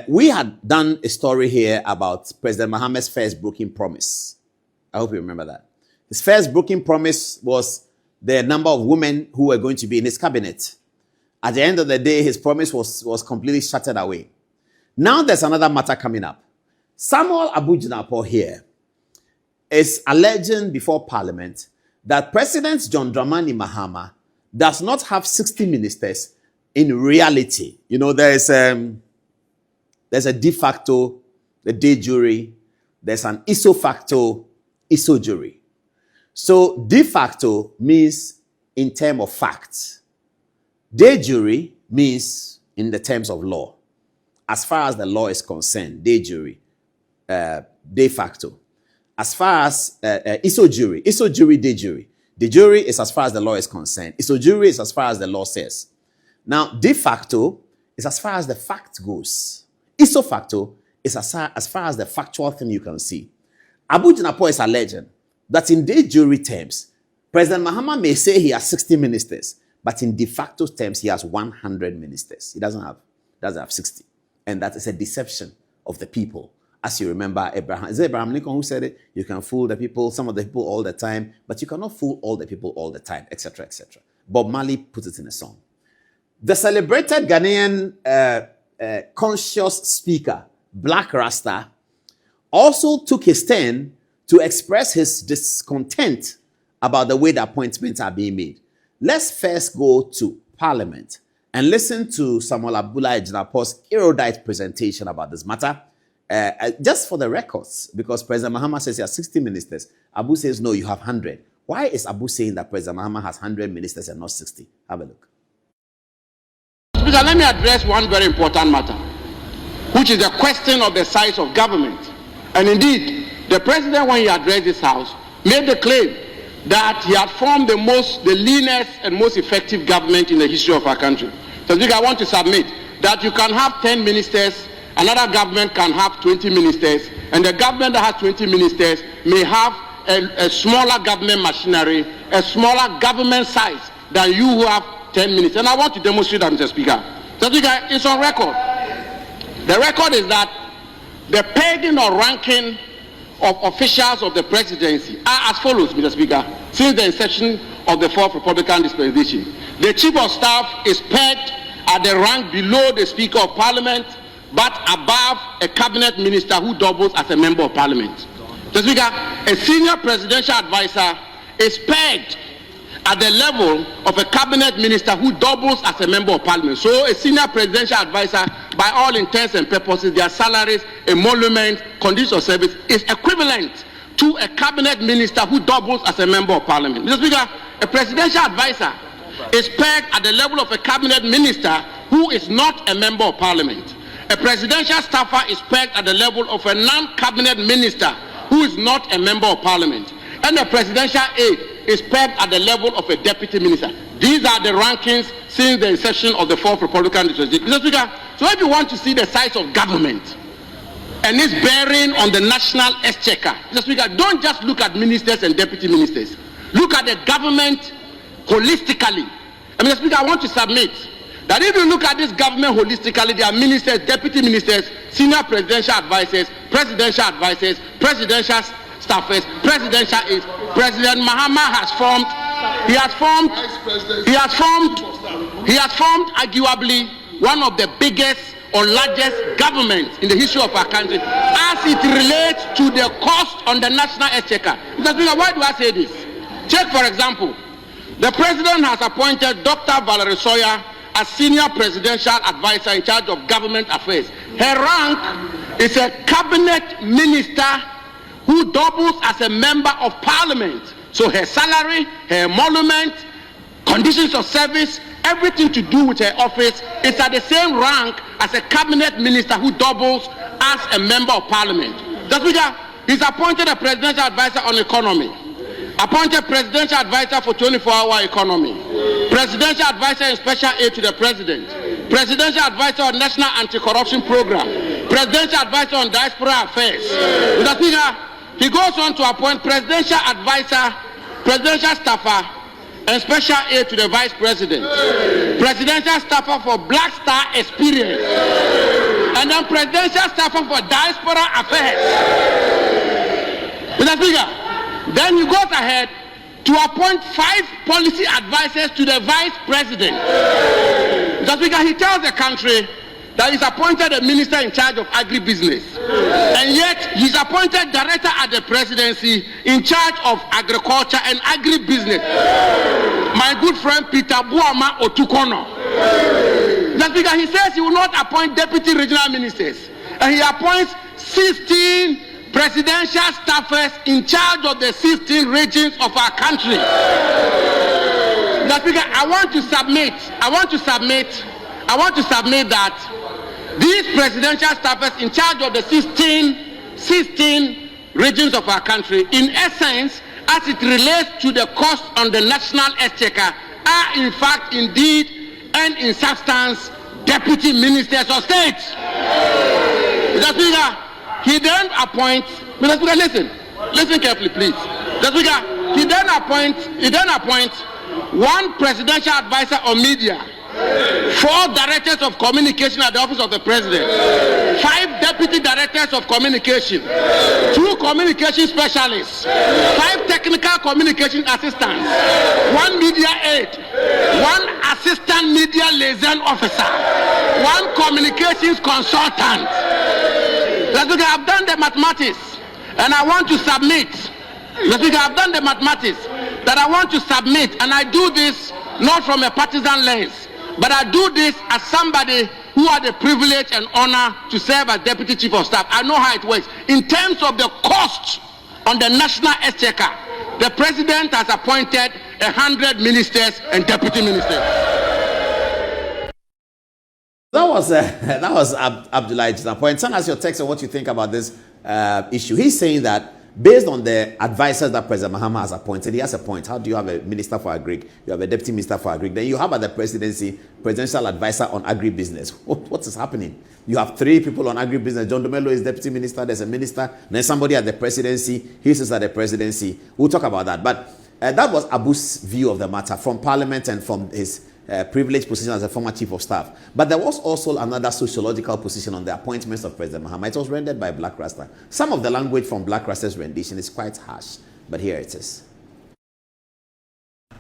we had done a story here about President Mahama's first broken promise. I hope you remember that. His first broken promise was the number of women who were going to be in his cabinet. At the end of the day, his promise was completely shattered away. Now there's another matter coming up. Samuel Abu Jinapor here is alleging before Parliament that President John Dramani Mahama does not have 60 ministers in reality. You know, there's a de facto, the de jure, there's an ipso facto, ipso jure. So de facto means in terms of facts. De jure means in the terms of law. As far as the law is concerned, de jure, de facto. As far as ipso jure, de jure. De jure is as far as the law is concerned. Ipso jure is as far as the law says. Now, de facto is as far as the fact goes. Ipso facto is as far as the factual thing you can see. Abu Jinapor is alleging that in de jure terms, President Mahama may say he has 60 ministers, but in de facto terms, he has 100 ministers. He doesn't have 60. And that is a deception of the people. As you remember, is it Abraham Lincoln who said it? You can fool the people, some of the people all the time, but you cannot fool all the people all the time, etc., etc. Bob Marley put it in a song. The celebrated Ghanaian conscious speaker, Blakk Rasta, also took his turn to express his discontent about the way the appointments are being made. Let's first go to Parliament and listen to Samuel Abu Jinapor's erudite presentation about this matter. Just for the records, because President Mahama says he has 60 ministers. Abu says, no, you have 100. Why is Abu saying that President Mahama has 100 ministers and not 60? Have a look. Speaker, let me address one very important matter, which is the question of the size of government. And indeed, the president, when he addressed this house, made the claim that he had formed the leanest and most effective government in the history of our country. So, Speaker, I want to submit that you can have 10 ministers, another government can have 20 ministers, and the government that has 20 ministers may have a smaller government machinery, a smaller government size than you who have 10 minutes. And I want to demonstrate that, Mr. Speaker. Mr. Speaker, it's on record. The record is that the pegging or ranking of officials of the presidency are as follows, Mr. Speaker, since the inception of the fourth Republican dispensation. The Chief of Staff is pegged at the rank below the Speaker of Parliament, but above a cabinet minister who doubles as a member of Parliament. Mr. Speaker, a senior presidential advisor is pegged at the level of a cabinet minister who doubles as a member of Parliament. So a senior presidential advisor, by all intents and purposes, their salaries, emolument, conditions of service is equivalent to a cabinet minister who doubles as a member of Parliament. Mr. Speaker, a presidential advisor is pegged at the level of a cabinet minister who is not a member of Parliament. A presidential staffer is pegged at the level of a non-cabinet minister who is not a member of Parliament. And a presidential aide is pegged at the level of a deputy minister. These are the rankings since the inception of the fourth Republican dispensation. Mr. Speaker, so if you want to see the size of government and its bearing on the national exchequer, Mr. Speaker, don't just look at ministers and deputy ministers. Look at the government holistically. And Mr. Speaker, I want to submit that if you look at this government holistically, there are ministers, deputy ministers, senior presidential advisors, presidential staffers, presidential aides. President Mahama has formed arguably one of the biggest or largest governments in the history of our country as it relates to the cost on the national exchequer. Mr. Speaker, why do I say this? Check, for example, the president has appointed Dr. Valerie Sawyer as senior presidential advisor in charge of government affairs. Her rank is a cabinet minister who doubles as a member of Parliament. So her salary, her emolument, conditions of service, everything to do with her office is at the same rank as a cabinet minister who doubles as a member of Parliament. The Speaker, he's appointed a presidential advisor on economy, appointed presidential advisor for 24-hour economy, presidential advisor and special aid to the president, presidential advisor on national anti-corruption program, presidential advisor on diaspora affairs. Mr. Speaker, he goes on to appoint presidential advisor, presidential staffer, and special aid to the vice president, presidential staffer for Black Star experience, and then presidential staffer for diaspora affairs. Mr. Speaker, then he goes ahead to appoint 5 policy advisors to the vice president. Mr. Speaker, he tells the country that he's appointed a minister in charge of agribusiness, and yet he's appointed director at the presidency in charge of agriculture and agribusiness. My good friend Peter Buama Otukono. Mr. Speaker, he says he will not appoint deputy regional ministers, and he appoints 16 presidential staffers in charge of the 16 regions of our country. Mr. Speaker, I want to submit that these presidential staffers in charge of the 16 regions of our country, in essence, as it relates to the cost on the national exchequer, are in fact, indeed, and in substance, deputy ministers of state. Mr. Speaker, he then appoints, Mr. Speaker, listen carefully, please. Mr. Speaker, he then appoints 1 presidential advisor on media, 4 directors of communication at the office of the president, 5 deputy directors of communication, 2 communication specialists, 5 technical communication assistants, 1 media aide, 1 assistant media liaison officer, 1 communications consultant. I've done the mathematics, and I want to submit. I've done the mathematics that I want to submit, and I do this not from a partisan lens, but I do this as somebody who had the privilege and honor to serve as deputy chief of staff. I know how it works. In terms of the cost on the national exchequer, the president has appointed 100 ministers and deputy ministers. That was Abdullah Jinapor. Send us your text on what you think about this issue. He's saying that based on the advisors that President Mahama has appointed, he has a point. How do you have a minister for agri? You have a deputy minister for agri. Then you have at the presidency, presidential advisor on agribusiness. What is happening? You have 3 people on agribusiness. John Domelo is deputy minister. There's a minister. Then somebody at the presidency. He sits at the presidency. We'll talk about that. But that was Abu's view of the matter from parliament and from his privileged position as a former chief of staff. But there was also another sociological position on the appointments of President Mahama. It was rendered by Blakk Rasta. Some of the language from Blakk Rasta's rendition is quite harsh, but here it is.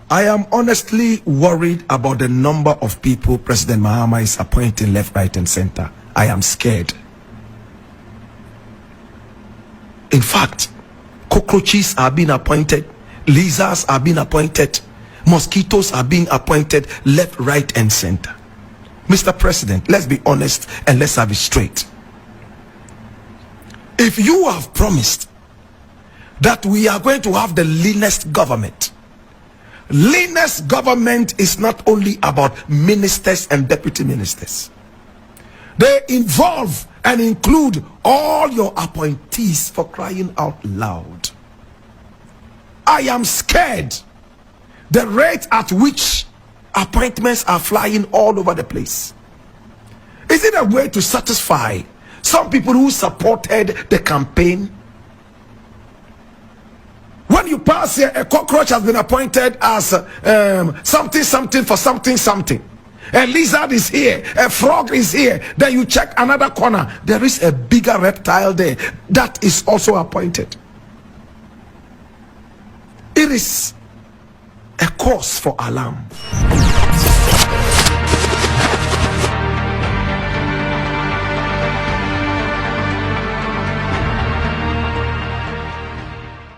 I am honestly worried about the number of people President Mahama is appointing left, right, and center. I am scared. In fact, cockroaches are being appointed, lizards are being appointed, mosquitoes are being appointed left, right, and center. Mr. President, let's be honest and let's have it straight. If you have promised that we are going to have the leanest government is not only about ministers and deputy ministers. They involve and include all your appointees, for crying out loud. I am scared the rate at which appointments are flying all over the place. Is it a way to satisfy some people who supported the campaign? When you pass here, a cockroach has been appointed as something for something. A lizard is here, a frog is here. Then you check another corner, there is a bigger reptile there that is also appointed. It is a cause for alarm.